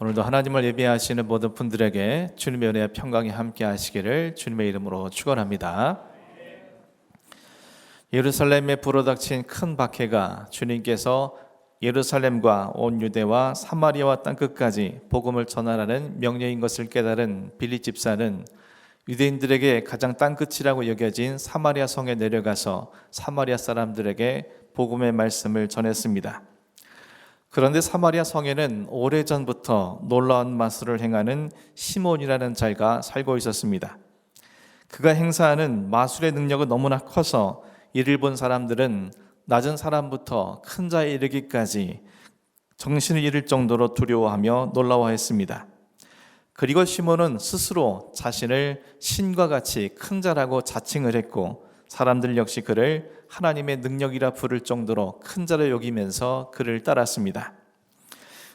오늘도 하나님을 예배하시는 모든 분들에게 주님의 은혜와 평강이 함께 하시기를 주님의 이름으로 축원합니다. 예루살렘에 불어닥친 큰 박해가 주님께서 예루살렘과 온 유대와 사마리아와 땅끝까지 복음을 전하라는 명령인 것을 깨달은 빌립 집사는 유대인들에게 가장 땅끝이라고 여겨진 사마리아 성에 내려가서 사마리아 사람들에게 복음의 말씀을 전했습니다. 그런데 사마리아 성에는 오래전부터 놀라운 마술을 행하는 시몬이라는 자가 살고 있었습니다. 그가 행사하는 마술의 능력은 너무나 커서 이를 본 사람들은 낮은 사람부터 큰 자에 이르기까지 정신을 잃을 정도로 두려워하며 놀라워했습니다. 그리고 시몬은 스스로 자신을 신과 같이 큰 자라고 자칭을 했고 사람들 역시 그를 하나님의 능력이라 부를 정도로 큰 자로 여기면서 그를 따랐습니다.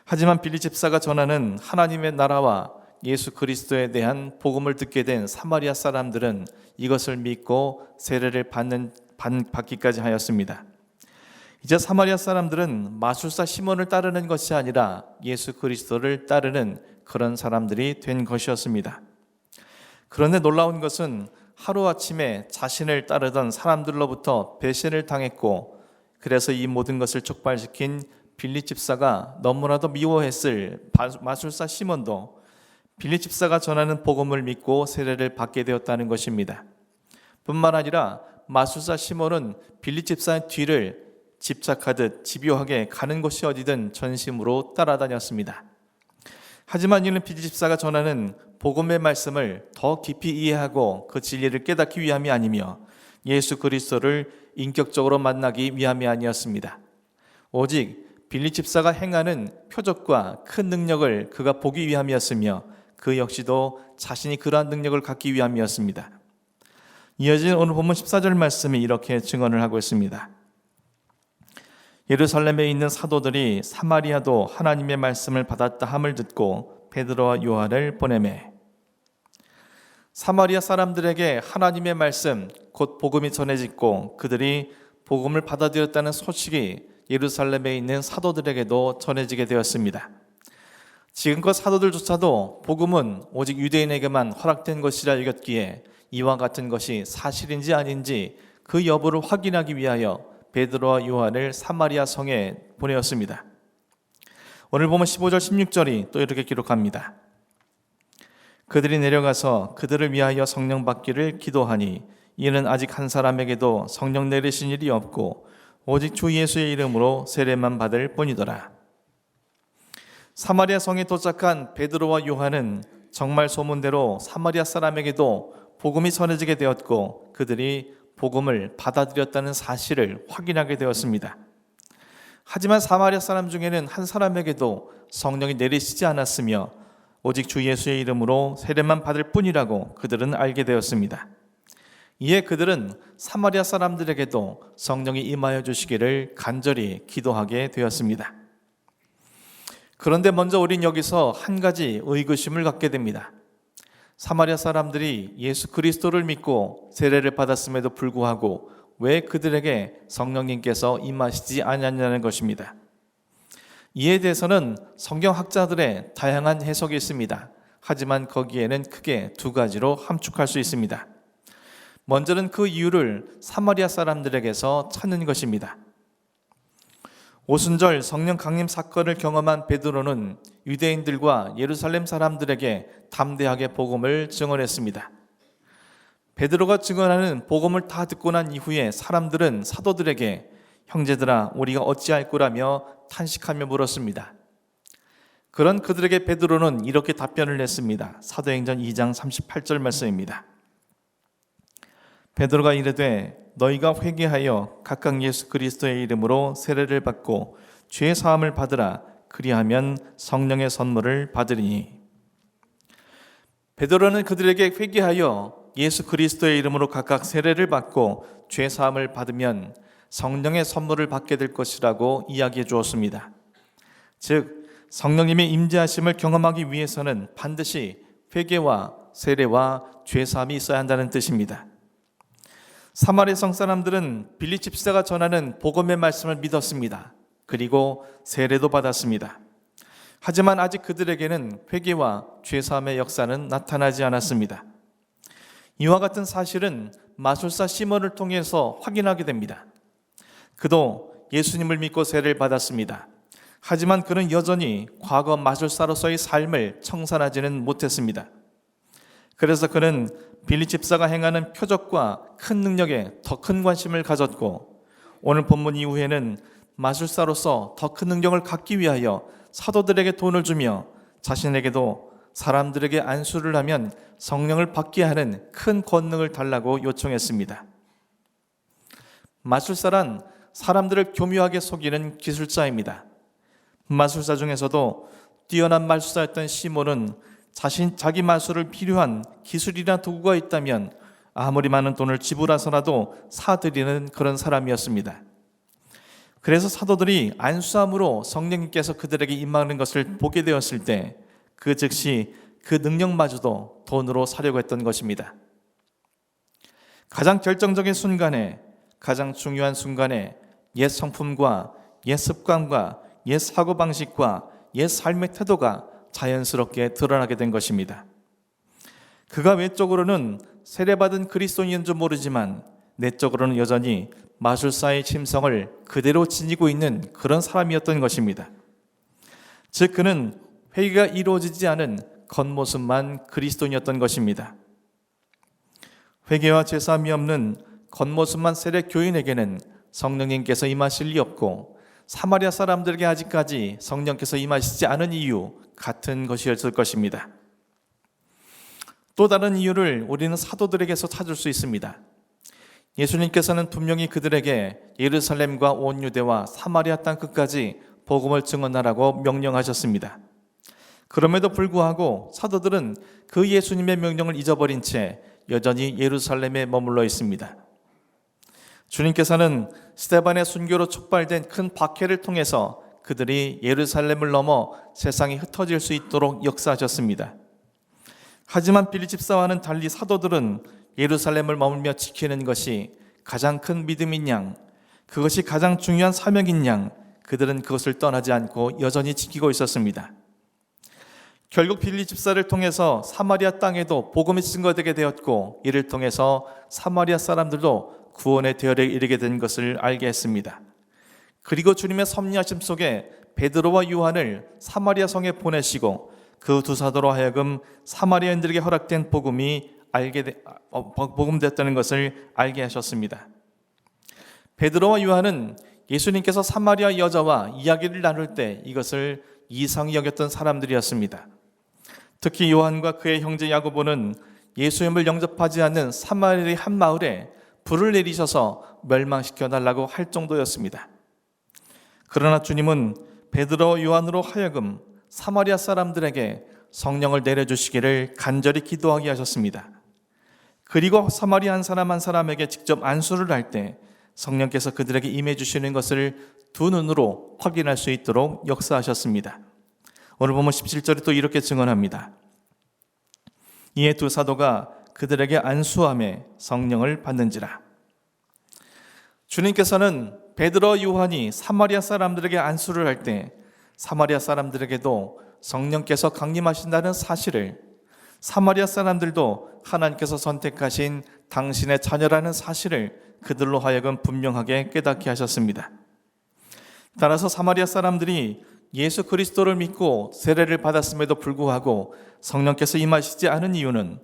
하지만 빌립 집사가 전하는 하나님의 나라와 예수 그리스도에 대한 복음을 듣게 된 사마리아 사람들은 이것을 믿고 세례를 받기까지 하였습니다. 이제 사마리아 사람들은 마술사 시몬을 따르는 것이 아니라 예수 그리스도를 따르는 그런 사람들이 된 것이었습니다. 그런데 놀라운 것은 하루아침에 자신을 따르던 사람들로부터 배신을 당했고 그래서 이 모든 것을 촉발시킨 빌립 집사가 너무나도 미워했을 마술사 시몬도 빌립 집사가 전하는 복음을 믿고 세례를 받게 되었다는 것입니다. 뿐만 아니라 마술사 시몬은 빌립 집사의 뒤를 집착하듯 집요하게 가는 곳이 어디든 전심으로 따라다녔습니다. 하지만 이는 빌립 집사가 전하는 복음의 말씀을 더 깊이 이해하고 그 진리를 깨닫기 위함이 아니며 예수 그리스도를 인격적으로 만나기 위함이 아니었습니다. 오직 빌립 집사가 행하는 표적과 큰 능력을 그가 보기 위함이었으며 그 역시도 자신이 그러한 능력을 갖기 위함이었습니다. 이어진 오늘 본문 14절 말씀이 이렇게 증언을 하고 있습니다. 예루살렘에 있는 사도들이 사마리아도 하나님의 말씀을 받았다 함을 듣고 베드로와 요한을 보내매. 사마리아 사람들에게 하나님의 말씀 곧 복음이 전해지고 그들이 복음을 받아들였다는 소식이 예루살렘에 있는 사도들에게도 전해지게 되었습니다. 지금껏 사도들조차도 복음은 오직 유대인에게만 허락된 것이라 여겼기에 이와 같은 것이 사실인지 아닌지 그 여부를 확인하기 위하여 베드로와 요한을 사마리아 성에 보내었습니다. 오늘 보면 15절 16절이 또 이렇게 기록합니다. 그들이 내려가서 그들을 위하여 성령 받기를 기도하니 이는 아직 한 사람에게도 성령 내리신 일이 없고 오직 주 예수의 이름으로 세례만 받을 뿐이더라. 사마리아 성에 도착한 베드로와 요한은 정말 소문대로 사마리아 사람에게도 복음이 전해지게 되었고 그들이 복음을 받아들였다는 사실을 확인하게 되었습니다. 하지만 사마리아 사람 중에는 한 사람에게도 성령이 내리시지 않았으며 오직 주 예수의 이름으로 세례만 받을 뿐이라고 그들은 알게 되었습니다. 이에 그들은 사마리아 사람들에게도 성령이 임하여 주시기를 간절히 기도하게 되었습니다. 그런데 먼저 우린 여기서 한 가지 의구심을 갖게 됩니다. 사마리아 사람들이 예수 그리스도를 믿고 세례를 받았음에도 불구하고 왜 그들에게 성령님께서 임하시지 않았냐는 것입니다. 이에 대해서는 성경학자들의 다양한 해석이 있습니다. 하지만 거기에는 크게 두 가지로 함축할 수 있습니다. 먼저는 그 이유를 사마리아 사람들에게서 찾는 것입니다. 오순절 성령 강림 사건을 경험한 베드로는 유대인들과 예루살렘 사람들에게 담대하게 복음을 증언했습니다. 베드로가 증언하는 복음을 다 듣고 난 이후에 사람들은 사도들에게 형제들아 우리가 어찌할 거라며 탄식하며 물었습니다. 그런 그들에게 베드로는 이렇게 답변을 했습니다. 사도행전 2장 38절 말씀입니다. 베드로가 이르되 너희가 회개하여 각각 예수 그리스도의 이름으로 세례를 받고 죄 사함을 받으라. 그리하면 성령의 선물을 받으리니. 베드로는 그들에게 회개하여 예수 그리스도의 이름으로 각각 세례를 받고 죄 사함을 받으면 성령의 선물을 받게 될 것이라고 이야기해 주었습니다. 즉 성령님의 임재하심을 경험하기 위해서는 반드시 회개와 세례와 죄 사함이 있어야 한다는 뜻입니다. 사마리아 성 사람들은 빌립 집사가 전하는 복음의 말씀을 믿었습니다. 그리고 세례도 받았습니다. 하지만 아직 그들에게는 회개와 죄사함의 역사는 나타나지 않았습니다. 이와 같은 사실은 마술사 시몬을 통해서 확인하게 됩니다. 그도 예수님을 믿고 세례를 받았습니다. 하지만 그는 여전히 과거 마술사로서의 삶을 청산하지는 못했습니다. 그래서 그는 빌립 집사가 행하는 표적과 큰 능력에 더 큰 관심을 가졌고, 오늘 본문 이후에는 마술사로서 더 큰 능력을 갖기 위하여 사도들에게 돈을 주며 자신에게도 사람들에게 안수를 하면 성령을 받게 하는 큰 권능을 달라고 요청했습니다. 마술사란 사람들을 교묘하게 속이는 기술자입니다. 마술사 중에서도 뛰어난 마술사였던 시몬은 자기 마술을 필요한 기술이나 도구가 있다면 아무리 많은 돈을 지불해서라도 사들이는 그런 사람이었습니다. 그래서 사도들이 안수함으로 성령님께서 그들에게 임하는 것을 보게 되었을 때 그 즉시 그 능력마저도 돈으로 사려고 했던 것입니다. 가장 결정적인 순간에, 가장 중요한 순간에 옛 성품과 옛 습관과 옛 사고방식과 옛 삶의 태도가 자연스럽게 드러나게 된 것입니다. 그가 외적으로는 세례받은 그리스도인인 줄 모르지만 내적으로는 여전히 마술사의 심성을 그대로 지니고 있는 그런 사람이었던 것입니다. 즉 그는 회개가 이루어지지 않은 겉모습만 그리스도인이었던 것입니다. 회개와 죄사함이 없는 겉모습만 세례 교인에게는 성령님께서 임하실 리 없고, 사마리아 사람들에게 아직까지 성령께서 임하시지 않은 이유 같은 것이었을 것입니다. 또 다른 이유를 우리는 사도들에게서 찾을 수 있습니다. 예수님께서는 분명히 그들에게 예루살렘과 온 유대와 사마리아 땅 끝까지 복음을 증언하라고 명령하셨습니다. 그럼에도 불구하고 사도들은 그 예수님의 명령을 잊어버린 채 여전히 예루살렘에 머물러 있습니다. 주님께서는 스데반의 순교로 촉발된 큰 박해를 통해서 그들이 예루살렘을 넘어 세상에 흩어질 수 있도록 역사하셨습니다. 하지만 빌립 집사와는 달리 사도들은 예루살렘을 머물며 지키는 것이 가장 큰 믿음인 양, 그것이 가장 중요한 사명인 양, 그들은 그것을 떠나지 않고 여전히 지키고 있었습니다. 결국 빌립 집사를 통해서 사마리아 땅에도 복음이 증거되게 되었고, 이를 통해서 사마리아 사람들도 구원의 대열에 이르게 된 것을 알게 했습니다. 그리고 주님의 섭리하심 속에 베드로와 요한을 사마리아 성에 보내시고 그 두 사도로 하여금 사마리아인들에게 허락된 복음이 복음됐다는 것을 알게 하셨습니다. 베드로와 요한은 예수님께서 사마리아 여자와 이야기를 나눌 때 이것을 이상히 여겼던 사람들이었습니다. 특히 요한과 그의 형제 야고보는 예수님을 영접하지 않는 사마리아의 한 마을에 불을 내리셔서 멸망시켜 달라고 할 정도였습니다. 그러나 주님은 베드로 요한으로 하여금 사마리아 사람들에게 성령을 내려주시기를 간절히 기도하게 하셨습니다. 그리고 사마리아 한 사람 한 사람에게 직접 안수를 할 때 성령께서 그들에게 임해 주시는 것을 두 눈으로 확인할 수 있도록 역사하셨습니다. 오늘 보면 17절에 또 이렇게 증언합니다. 이에 두 사도가 그들에게 안수함에 성령을 받는지라. 주님께서는 베드로 요한이 사마리아 사람들에게 안수를 할 때 사마리아 사람들에게도 성령께서 강림하신다는 사실을, 사마리아 사람들도 하나님께서 선택하신 당신의 자녀라는 사실을 그들로 하여금 분명하게 깨닫게 하셨습니다. 따라서 사마리아 사람들이 예수 그리스도를 믿고 세례를 받았음에도 불구하고 성령께서 임하시지 않은 이유는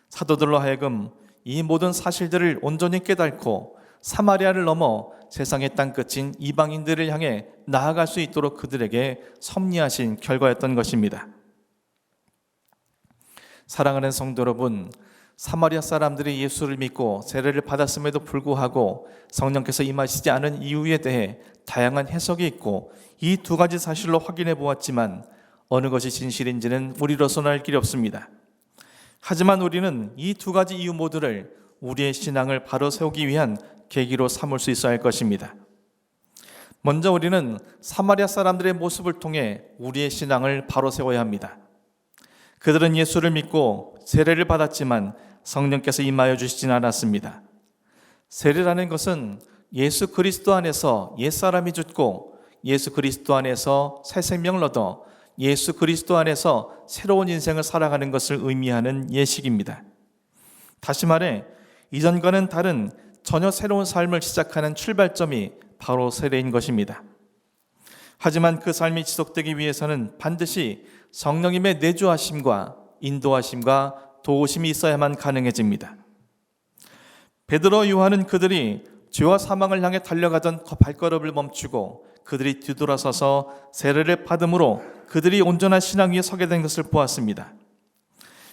사도들로 하여금 이 모든 사실들을 온전히 깨닫고 사마리아를 넘어 세상의 땅끝인 이방인들을 향해 나아갈 수 있도록 그들에게 섭리하신 결과였던 것입니다. 사랑하는 성도 여러분, 사마리아 사람들이 예수를 믿고 세례를 받았음에도 불구하고 성령께서 임하시지 않은 이유에 대해 다양한 해석이 있고, 이 두 가지 사실로 확인해 보았지만 어느 것이 진실인지는 우리로서는 알 길이 없습니다. 하지만 우리는 이 두 가지 이유 모두를 우리의 신앙을 바로 세우기 위한 계기로 삼을 수 있어야 할 것입니다. 먼저 우리는 사마리아 사람들의 모습을 통해 우리의 신앙을 바로 세워야 합니다. 그들은 예수를 믿고 세례를 받았지만 성령께서 임하여 주시진 않았습니다. 세례라는 것은 예수 그리스도 안에서 옛사람이 죽고 예수 그리스도 안에서 새 생명을 얻어 예수 그리스도 안에서 새로운 인생을 살아가는 것을 의미하는 예식입니다. 다시 말해 이전과는 다른 전혀 새로운 삶을 시작하는 출발점이 바로 세례인 것입니다. 하지만 그 삶이 지속되기 위해서는 반드시 성령님의 내주하심과 인도하심과 도우심이 있어야만 가능해집니다. 베드로, 요한은 그들이 죄와 사망을 향해 달려가던 발걸음을 멈추고 그들이 뒤돌아서서 세례를 받음으로 그들이 온전한 신앙 위에 서게 된 것을 보았습니다.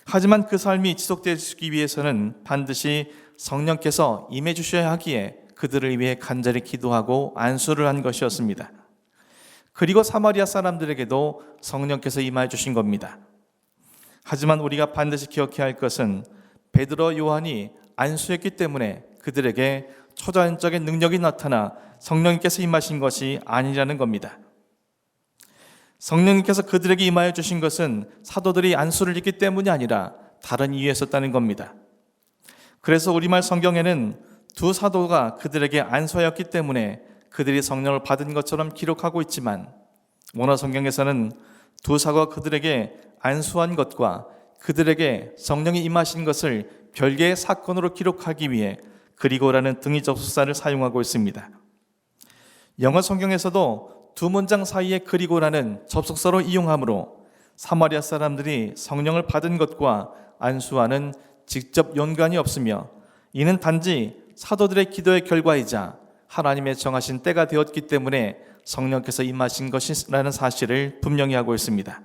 하지만 그 삶이 지속되기 위해서는 반드시 성령께서 임해 주셔야 하기에 그들을 위해 간절히 기도하고 안수를 한 것이었습니다. 그리고 사마리아 사람들에게도 성령께서 임하여 주신 겁니다. 하지만 우리가 반드시 기억해야 할 것은 베드로, 요한이 안수했기 때문에 그들에게 초자연적인 능력이 나타나 성령님께서 임하신 것이 아니라는 겁니다. 성령님께서 그들에게 임하여 주신 것은 사도들이 안수를 했기 때문이 아니라 다른 이유였었다는 겁니다. 그래서 우리말 성경에는 두 사도가 그들에게 안수하였기 때문에 그들이 성령을 받은 것처럼 기록하고 있지만 원어 성경에서는 두 사도가 그들에게 안수한 것과 그들에게 성령이 임하신 것을 별개의 사건으로 기록하기 위해 그리고라는 등위 접속사를 사용하고 있습니다. 영어 성경에서도 두 문장 사이에 그리고라는 접속사로 이용하므로 사마리아 사람들이 성령을 받은 것과 안수와는 직접 연관이 없으며 이는 단지 사도들의 기도의 결과이자 하나님의 정하신 때가 되었기 때문에 성령께서 임하신 것이라는 사실을 분명히 하고 있습니다.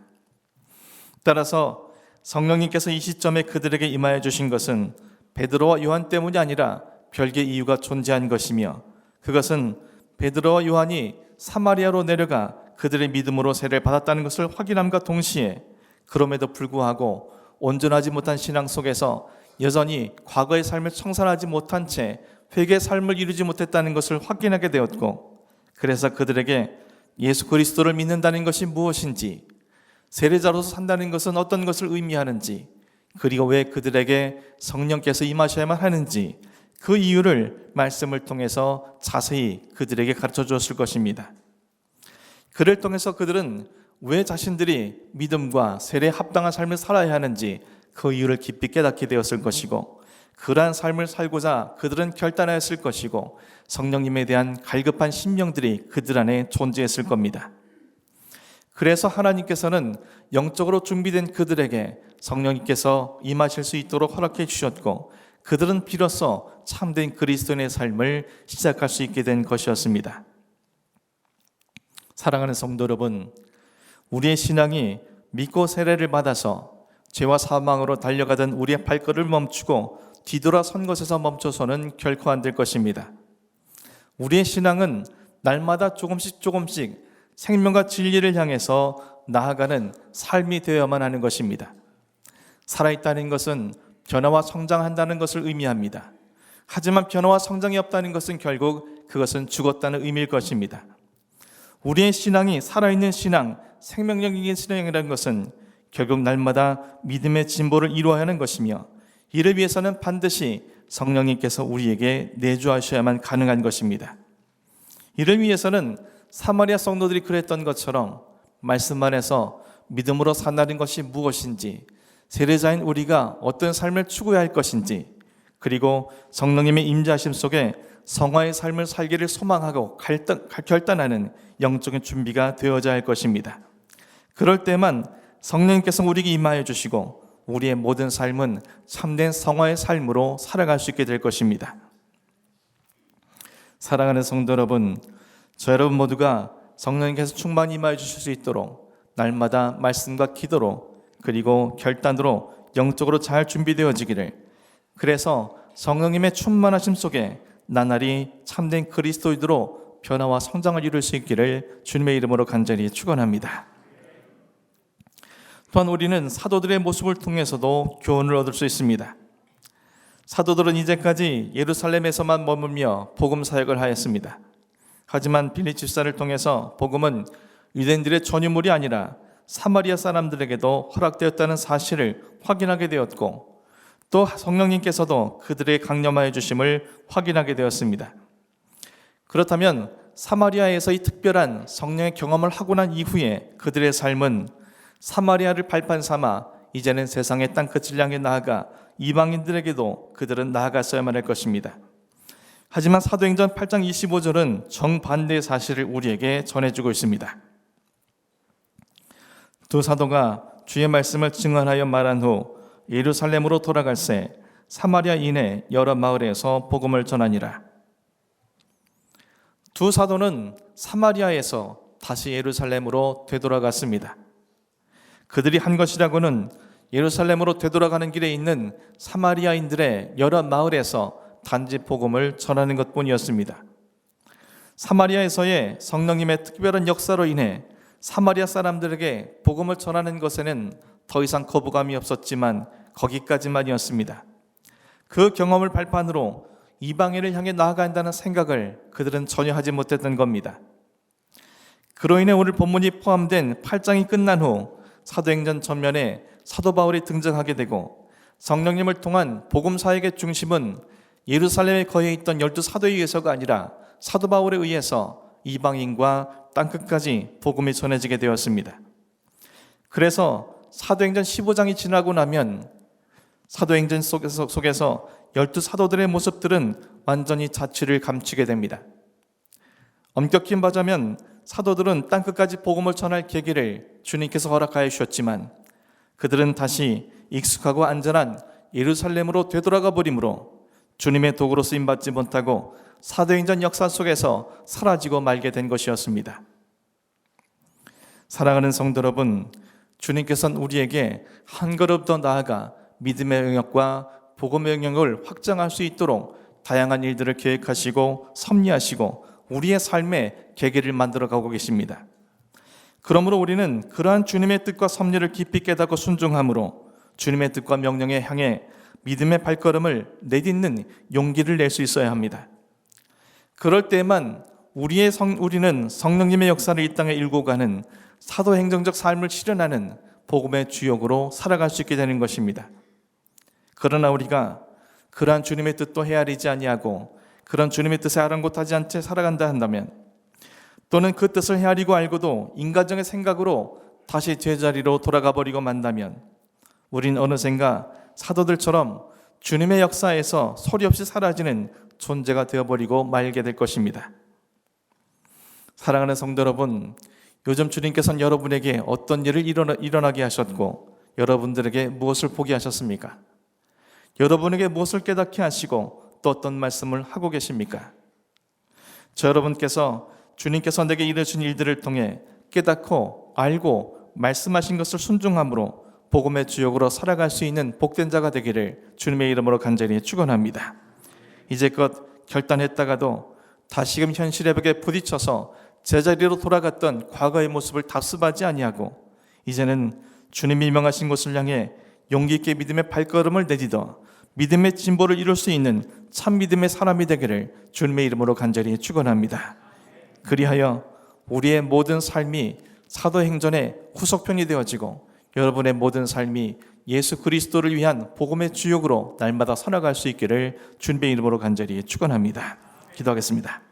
따라서 성령님께서 이 시점에 그들에게 임하여 주신 것은 베드로와 요한 때문이 아니라 별개 이유가 존재한 것이며 그것은 베드로와 요한이 사마리아로 내려가 그들의 믿음으로 세례를 받았다는 것을 확인함과 동시에 그럼에도 불구하고 온전하지 못한 신앙 속에서 여전히 과거의 삶을 청산하지 못한 채 회개의 삶을 이루지 못했다는 것을 확인하게 되었고 그래서 그들에게 예수 그리스도를 믿는다는 것이 무엇인지 세례자로서 산다는 것은 어떤 것을 의미하는지 그리고 왜 그들에게 성령께서 임하셔야만 하는지 그 이유를 말씀을 통해서 자세히 그들에게 가르쳐 주었을 것입니다. 그를 통해서 그들은 왜 자신들이 믿음과 세례에 합당한 삶을 살아야 하는지 그 이유를 깊이 깨닫게 되었을 것이고 그러한 삶을 살고자 그들은 결단하였을 것이고 성령님에 대한 갈급한 심령들이 그들 안에 존재했을 겁니다. 그래서 하나님께서는 영적으로 준비된 그들에게 성령님께서 임하실 수 있도록 허락해 주셨고 그들은 비로소 참된 그리스도인의 삶을 시작할 수 있게 된 것이었습니다. 사랑하는 성도 여러분, 우리의 신앙이 믿고 세례를 받아서 죄와 사망으로 달려가던 우리의 발걸음을 멈추고 뒤돌아선 것에서 멈춰서는 결코 안 될 것입니다. 우리의 신앙은 날마다 조금씩 생명과 진리를 향해서 나아가는 삶이 되어야만 하는 것입니다. 살아있다는 것은 변화와 성장한다는 것을 의미합니다. 하지만 변화와 성장이 없다는 것은 결국 그것은 죽었다는 의미일 것입니다. 우리의 신앙이 살아있는 신앙, 생명력인 신앙이라는 것은 결국 날마다 믿음의 진보를 이루어야 하는 것이며 이를 위해서는 반드시 성령님께서 우리에게 내주하셔야만 가능한 것입니다. 이를 위해서는 사마리아 성도들이 그랬던 것처럼 말씀 안에서 믿음으로 산다는 것이 무엇인지 세례자인 우리가 어떤 삶을 추구해야 할 것인지 그리고 성령님의 임재하심 속에 성화의 삶을 살기를 소망하고 결단하는 영적인 준비가 되어져야 할 것입니다. 그럴 때만 성령님께서 우리에게 임하여 주시고 우리의 모든 삶은 참된 성화의 삶으로 살아갈 수 있게 될 것입니다. 사랑하는 성도 여러분, 저 여러분 모두가 성령님께서 충만히 임하여 주실 수 있도록 날마다 말씀과 기도로 그리고 결단으로 영적으로 잘 준비되어지기를, 그래서 성령님의 충만하심 속에 나날이 참된 그리스도인으로 변화와 성장을 이룰 수 있기를 주님의 이름으로 간절히 축원합니다. 또한 우리는 사도들의 모습을 통해서도 교훈을 얻을 수 있습니다. 사도들은 이제까지 예루살렘에서만 머물며 복음 사역을 하였습니다. 하지만 빌립 집사를 통해서 복음은 유대인들의 전유물이 아니라 사마리아 사람들에게도 허락되었다는 사실을 확인하게 되었고 또 성령님께서도 그들의 강림하여 주심을 확인하게 되었습니다. 그렇다면 사마리아에서 이 특별한 성령의 경험을 하고 난 이후에 그들의 삶은 사마리아를 발판 삼아 이제는 세상의 땅끝을 향해 나아가 이방인들에게도 그들은 나아갔어야만 할 것입니다. 하지만 사도행전 8장 25절은 정반대의 사실을 우리에게 전해주고 있습니다. 두 사도가 주의 말씀을 증언하여 말한 후 예루살렘으로 돌아갈새 사마리아 이내 여러 마을에서 복음을 전하니라. 두 사도는 사마리아에서 다시 예루살렘으로 되돌아갔습니다. 그들이 한 것이라고는 예루살렘으로 되돌아가는 길에 있는 사마리아인들의 여러 마을에서 단지 복음을 전하는 것뿐이었습니다. 사마리아에서의 성령님의 특별한 역사로 인해 사마리아 사람들에게 복음을 전하는 것에는 더 이상 거부감이 없었지만 거기까지만이었습니다. 그 경험을 발판으로 이방인을 향해 나아간다는 생각을 그들은 전혀 하지 못했던 겁니다. 그로 인해 오늘 본문이 포함된 8장이 끝난 후 사도행전 전면에 사도 바울이 등장하게 되고 성령님을 통한 복음 사역의 중심은 예루살렘에 거해 있던 12사도에 의해서가 아니라 사도 바울에 의해서 이방인과 땅끝까지 복음이 전해지게 되었습니다. 그래서 사도행전 15장이 지나고 나면 사도행전 속에서 12사도들의 모습들은 완전히 자취를 감추게 됩니다. 엄격히 말하자면 사도들은 땅끝까지 복음을 전할 계기를 주님께서 허락하여 주셨지만 그들은 다시 익숙하고 안전한 예루살렘으로 되돌아가 버림으로 주님의 도구로 쓰임받지 못하고 사도행전 역사 속에서 사라지고 말게 된 것이었습니다. 사랑하는 성도 여러분, 주님께서는 우리에게 한 걸음 더 나아가 믿음의 영역과 복음의 영역을 확장할 수 있도록 다양한 일들을 계획하시고 섭리하시고 우리의 삶의 계기를 만들어가고 계십니다. 그러므로 우리는 그러한 주님의 뜻과 섭리를 깊이 깨닫고 순종함으로 주님의 뜻과 명령에 향해 믿음의 발걸음을 내딛는 용기를 낼 수 있어야 합니다. 그럴 때만 우리는 성령님의 역사를 이 땅에 일고 가는 사도행정적 삶을 실현하는 복음의 주역으로 살아갈 수 있게 되는 것입니다. 그러나 우리가 그러한 주님의 뜻도 헤아리지 아니하고 그런 주님의 뜻에 아랑곳하지 않은 채 살아간다 한다면, 또는 그 뜻을 헤아리고 알고도 인간적인 생각으로 다시 제자리로 돌아가 버리고 만다면 우린 어느샌가 사도들처럼 주님의 역사에서 소리 없이 사라지는 존재가 되어버리고 말게 될 것입니다. 사랑하는 성도 여러분, 요즘 주님께서는 여러분에게 어떤 일을 일어나게 하셨고 여러분들에게 무엇을 보게 하셨습니까? 여러분에게 무엇을 깨닫게 하시고 또 어떤 말씀을 하고 계십니까? 저 여러분께서 주님께서 내게 이루신 일들을 통해 깨닫고 알고 말씀하신 것을 순종함으로 복음의 주역으로 살아갈 수 있는 복된 자가 되기를 주님의 이름으로 간절히 축원합니다. 이제껏 결단했다가도 다시금 현실의 벽에 부딪혀서 제자리로 돌아갔던 과거의 모습을 답습하지 아니하고 이제는 주님이 명하신 곳을 향해 용기 있게 믿음의 발걸음을 내딛어 믿음의 진보를 이룰 수 있는 참 믿음의 사람이 되기를 주님의 이름으로 간절히 축원합니다. 그리하여 우리의 모든 삶이 사도행전의 후속편이 되어지고 여러분의 모든 삶이 예수 그리스도를 위한 복음의 주역으로 날마다 살아갈 수 있기를 주님의 이름으로 간절히 축원합니다. 기도하겠습니다.